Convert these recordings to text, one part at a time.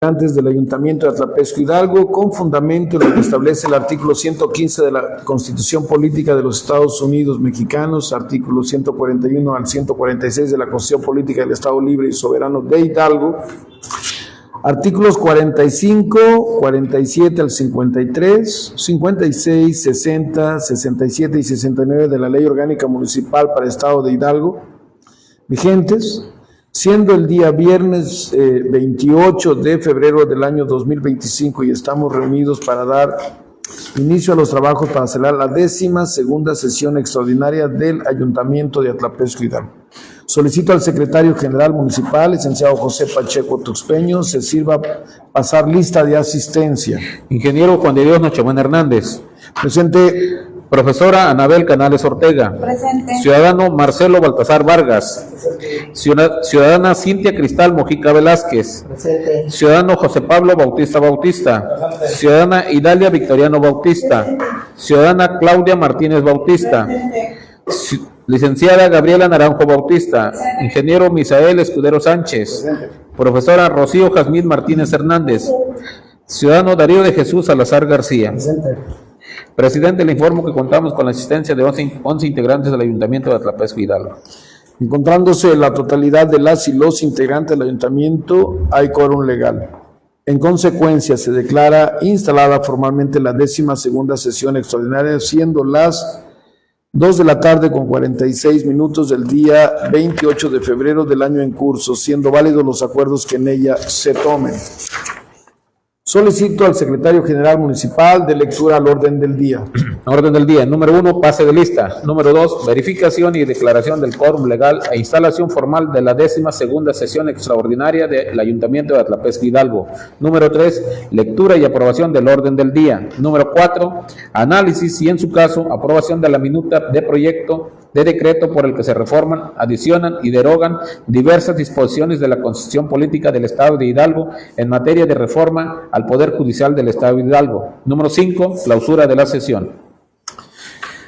Antes del Ayuntamiento de Atlapesco Hidalgo, con fundamento en lo que establece el artículo 115 de la Constitución Política de los Estados Unidos Mexicanos, artículo 141 al 146 de la Constitución Política del Estado Libre y Soberano de Hidalgo, artículos 45, 47 al 53, 56, 60, 67 y 69 de la Ley Orgánica Municipal para el Estado de Hidalgo, vigentes, siendo el día viernes 28 de febrero del año 2025 y estamos reunidos para dar inicio a los trabajos para celebrar la 12ª sesión extraordinaria del Ayuntamiento de Atlapesco Hidalgo. Solicito al secretario general municipal, licenciado José Pacheco Tuxpeño, se sirva pasar lista de asistencia. Ingeniero Juan de Dios Nochebuena Hernández. Presente. Profesora Anabel Canales Ortega. Presente. Ciudadano Marcelo Baltasar Vargas. Ciudadana Cintia Cristal Mojica Velázquez. Presente. Ciudadano José Pablo Bautista Bautista. Ciudadana Idalia Victoriano Bautista. Ciudadana Claudia Martínez Bautista. Licenciada Gabriela Naranjo Bautista. Ingeniero Misael Escudero Sánchez. Profesora Rocío Jazmín Martínez Hernández. Ciudadano Darío de Jesús Salazar García. Presidente, le informo que contamos con la asistencia de 11 integrantes del Ayuntamiento de Atlapesco Hidalgo. Encontrándose la totalidad de las y los integrantes del Ayuntamiento, hay quórum legal. En consecuencia, se declara instalada formalmente la 12ª sesión extraordinaria, siendo las 2 de la tarde con 46 minutos del día 28 de febrero del año en curso, siendo válidos los acuerdos que en ella se tomen. Solicito al secretario general municipal de lectura al orden del día. Orden del día. Número 1, pase de lista. Número 2, verificación y declaración del quórum legal e instalación formal de la 12ª sesión extraordinaria del Ayuntamiento de Atlapesco Hidalgo. Número 3, lectura y aprobación del orden del día. Número 4, análisis y en su caso aprobación de la minuta de proyecto de decreto por el que se reforman, adicionan y derogan diversas disposiciones de la Constitución Política del Estado de Hidalgo en materia de reforma al Poder Judicial del Estado de Hidalgo. Número 5, clausura de la sesión.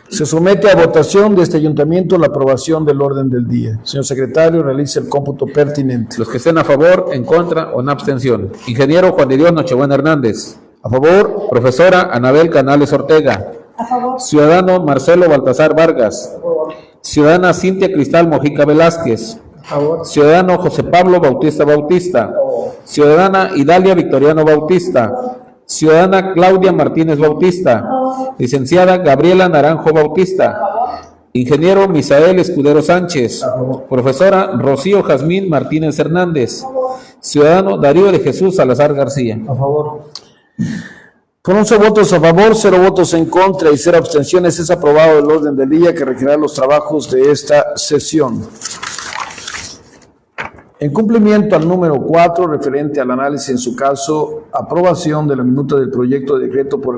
Se somete a votación de este Ayuntamiento la aprobación del orden del día. Señor secretario, realice el cómputo pertinente. Los que estén a favor, en contra o en abstención. Ingeniero Juan de Dios Nochebuena Hernández. A favor. Profesora Anabel Canales Ortega. A favor. Ciudadano Marcelo Baltasar Vargas. Ciudadana Cintia Cristal Mojica Velázquez. Ciudadano José Pablo Bautista Bautista. Ciudadana Idalia Victoriano Bautista. Ciudadana Claudia Martínez Bautista. Licenciada Gabriela Naranjo Bautista. Ingeniero Misael Escudero Sánchez. Profesora Rocío Jazmín Martínez Hernández. Ciudadano Darío de Jesús Salazar García. A favor. Con 11 votos a favor, 0 votos en contra y 0 abstenciones, es aprobado el orden del día que regirá los trabajos de esta sesión. En cumplimiento al número 4, referente al análisis, en su caso, aprobación de la minuta del proyecto de decreto por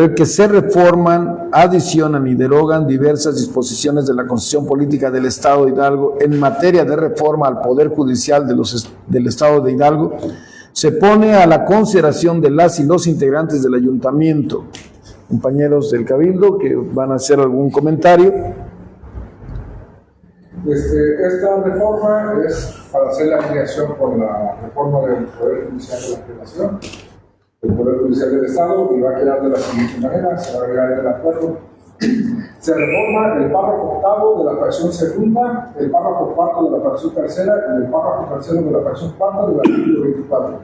el que se reforman, adicionan y derogan diversas disposiciones de la Constitución Política del Estado de Hidalgo en materia de reforma al Poder Judicial del Estado de Hidalgo, se pone a la consideración de las y los integrantes del Ayuntamiento. Compañeros del Cabildo que van a hacer algún comentario. Esta reforma es para hacer la alineación con la reforma del Poder Judicial de la Federación, del Poder Judicial del Estado, y va a quedar de la siguiente manera: se va a agregar en el acuerdo. Se reforma el párrafo octavo de la fracción segunda, el párrafo cuarto de la fracción tercera y el párrafo tercero de la fracción cuarta del artículo 24.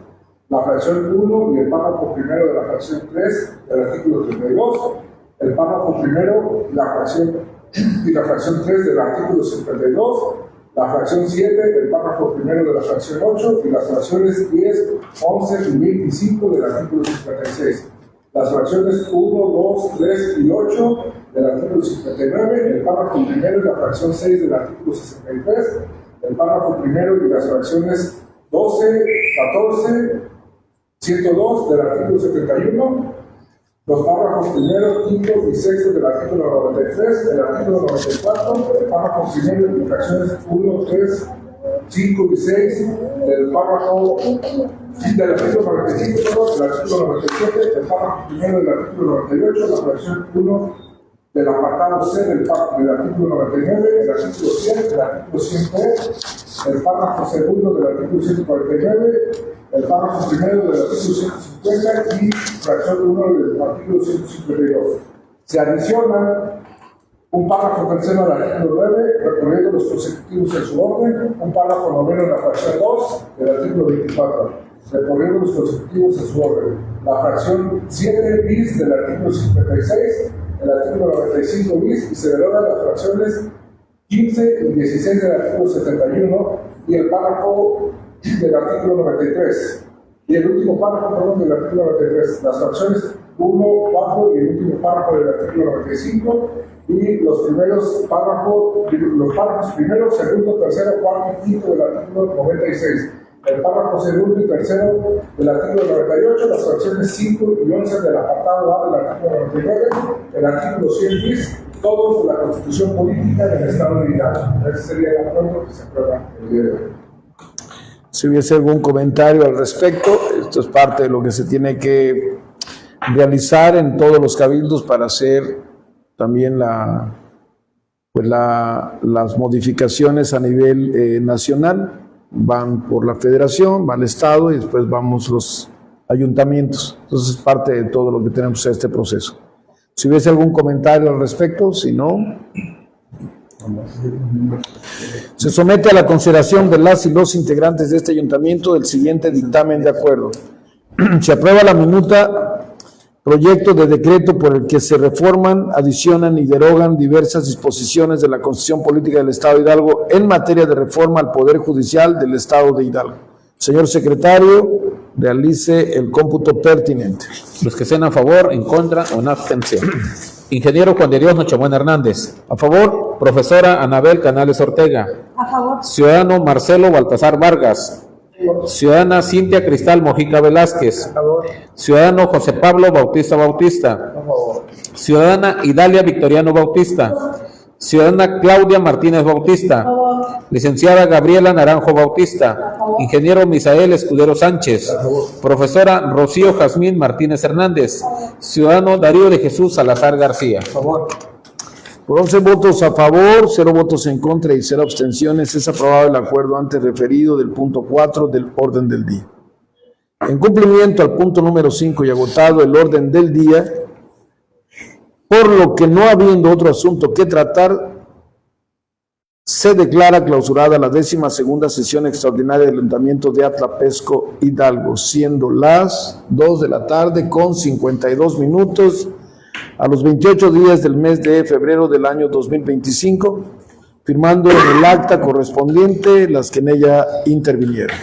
La fracción 1 y el párrafo primero de la fracción 3 del artículo 32, el párrafo primero y la fracción 3 del artículo 52, la fracción 7, el párrafo primero de la fracción 8 y las fracciones 10, 11 y 25 del artículo 56. Las fracciones 1, 2, 3 y 8 del artículo 59, el párrafo primero y la fracción 6 del artículo 63, el párrafo primero y las fracciones 12, 14, 102 del artículo 71, los párrafos primero, quinto y sexto del artículo 93, el artículo 94, el párrafo primero y fracciones 1, 3, 5 y 6 del párrafo del artículo 95, del artículo 97, el párrafo primero del artículo 98, la fracción 1 del apartado C del artículo 99, el artículo 100, el artículo 100, el párrafo segundo del artículo 149, el párrafo primero del artículo 150 y fracción 1 del artículo 152. Se adiciona un párrafo tercero al artículo 9, recorriendo los consecutivos en su orden, un párrafo noveno en la fracción 2 del artículo 24, recorriendo los consecutivos en su orden, la fracción 7 bis del artículo 56, el artículo 95 bis, y se derogan las fracciones 15 y 16 del artículo 71 y el párrafo del artículo 93. Y el último párrafo, perdón, del artículo 93, las fracciones 1, 4 y el último párrafo del artículo 95 y los párrafos primero, segundo, tercero, cuarto y quinto del artículo 96. El párrafo segundo y tercero del artículo 98, las fracciones 5 y 11 del apartado A del artículo 99, el artículo 100 bis, todos de la Constitución Política del Estado de Hidalgo. Ese sería el acuerdo que se aprueba el día de hoy. Si hubiese algún comentario al respecto, esto es parte de lo que se tiene que realizar en todos los cabildos para hacer también las modificaciones a nivel nacional. Van por la federación, va al estado y después vamos los ayuntamientos. Entonces es parte de todo lo que tenemos en este proceso. Si hubiese algún comentario al respecto, si no, se somete a la consideración de las y los integrantes de este ayuntamiento del siguiente dictamen de acuerdo. Se aprueba la minuta proyecto de decreto por el que se reforman, adicionan y derogan diversas disposiciones de la Constitución Política del Estado de Hidalgo en materia de reforma al Poder Judicial del Estado de Hidalgo. Señor secretario, realice el cómputo pertinente. Los que sean a favor, en contra o en abstención. Ingeniero Juan de Dios Nochebuena Hernández. A favor. Profesora Anabel Canales Ortega. A favor. Ciudadano Marcelo Baltasar Vargas. Ciudadana Cintia Cristal Mojica Velázquez. A favor. Ciudadano José Pablo Bautista Bautista. A favor. Ciudadana Idalia Victoriano Bautista. Ciudadana Claudia Martínez Bautista. Licenciada Gabriela Naranjo Bautista. Ingeniero Misael Escudero Sánchez. Profesora Rocío Jazmín Martínez Hernández. Ciudadano Darío de Jesús Salazar García. A favor. Por 11 votos a favor, 0 votos en contra y 0 abstenciones, es aprobado el acuerdo antes referido del punto 4 del orden del día. En cumplimiento al punto número 5 y agotado el orden del día, por lo que no habiendo otro asunto que tratar, se declara clausurada la 12ª sesión extraordinaria del Ayuntamiento de Atlapesco, Hidalgo, siendo las 2 de la tarde con 52 minutos, a los 28 días del mes de febrero del año 2025, firmando en el acta correspondiente las que en ella intervinieron.